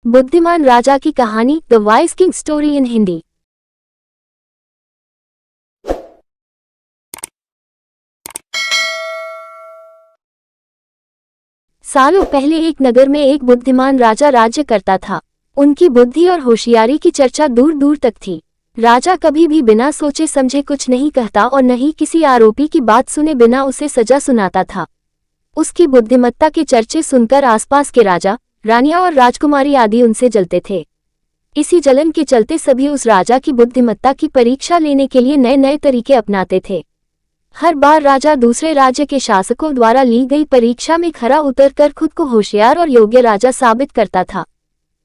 बुद्धिमान राजा की कहानी, the wise king story in Hindi. सालों पहले एक नगर में एक बुद्धिमान राजा राज्य करता था। उनकी बुद्धि और होशियारी की चर्चा दूर दूर तक थी। राजा कभी भी बिना सोचे समझे कुछ नहीं कहता और न ही किसी आरोपी की बात सुने बिना उसे सजा सुनाता था। उसकी बुद्धिमत्ता के चर्चे सुनकर आसपास के राजा, रानियां और राजकुमारी आदि उनसे जलते थे। इसी जलन के चलते सभी उस राजा की बुद्धिमत्ता की परीक्षा लेने के लिए नए नए तरीके अपनाते थे। हर बार राजा दूसरे राज्य के शासकों द्वारा ली गई परीक्षा में खरा उतरकर खुद को होशियार और योग्य राजा साबित करता था।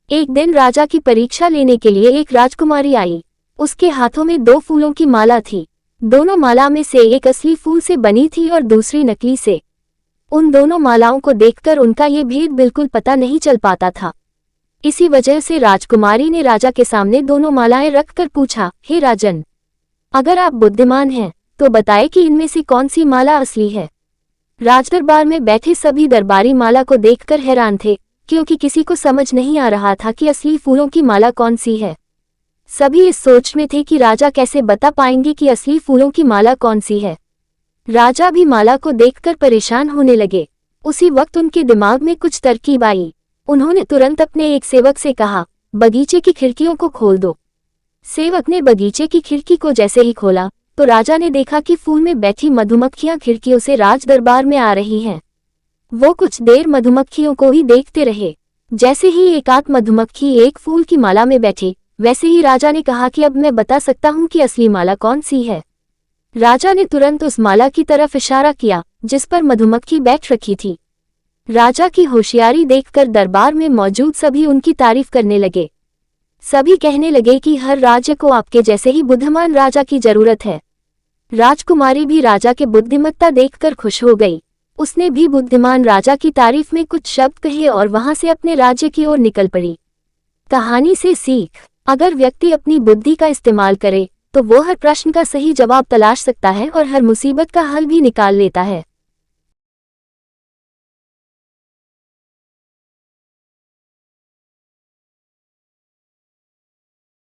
एक दिन राजा की परीक्षा लेने के लिए एक राजकुमारी आई। उसके हाथों में 2 फूलों की माला थी। दोनों माला में से एक असली फूल से बनी थी और दूसरी नकली से। उन दोनों मालाओं को देखकर उनका ये भेद बिल्कुल पता नहीं चल पाता था। इसी वजह से राजकुमारी ने राजा के सामने दोनों मालाएं रखकर पूछा, हे राजन, अगर आप बुद्धिमान हैं तो बताएं कि इनमें से कौन सी माला असली है। राजदरबार में बैठे सभी दरबारी माला को देखकर हैरान थे, क्योंकि किसी को समझ नहीं आ रहा था कि असली फूलों की माला कौन सी है। सभी इस सोच में थे कि राजा कैसे बता पाएंगे कि असली फूलों की माला कौन सी है। राजा भी माला को देखकर परेशान होने लगे। उसी वक्त उनके दिमाग में कुछ तरकीब आई। उन्होंने तुरंत अपने एक सेवक से कहा, बगीचे की खिड़कियों को खोल दो। सेवक ने बगीचे की खिड़की को जैसे ही खोला तो राजा ने देखा कि फूल में बैठी मधुमक्खियां खिड़कियों से राज दरबार में आ रही हैं। वो कुछ देर मधुमक्खियों को ही देखते रहे। जैसे ही एकाध मधुमक्खी एक फूल की माला में बैठी, वैसे ही राजा ने कहा कि अब मैं बता सकता हूँ कि असली माला कौन सी है। राजा ने तुरंत उस माला की तरफ इशारा किया जिस पर मधुमक्खी बैठ रखी थी। राजा की होशियारी देखकर दरबार में मौजूद सभी उनकी तारीफ करने लगे। सभी कहने लगे कि हर राज्य को आपके जैसे ही बुद्धिमान राजा की जरूरत है। राजकुमारी भी राजा के बुद्धिमत्ता देखकर खुश हो गई। उसने भी बुद्धिमान राजा की तारीफ में कुछ शब्द कहे और वहां से अपने राज्य की ओर निकल पड़ी। कहानी से सीख, अगर व्यक्ति अपनी बुद्धि का इस्तेमाल करे तो वो हर प्रश्न का सही जवाब तलाश सकता है और हर मुसीबत का हल भी निकाल लेता है।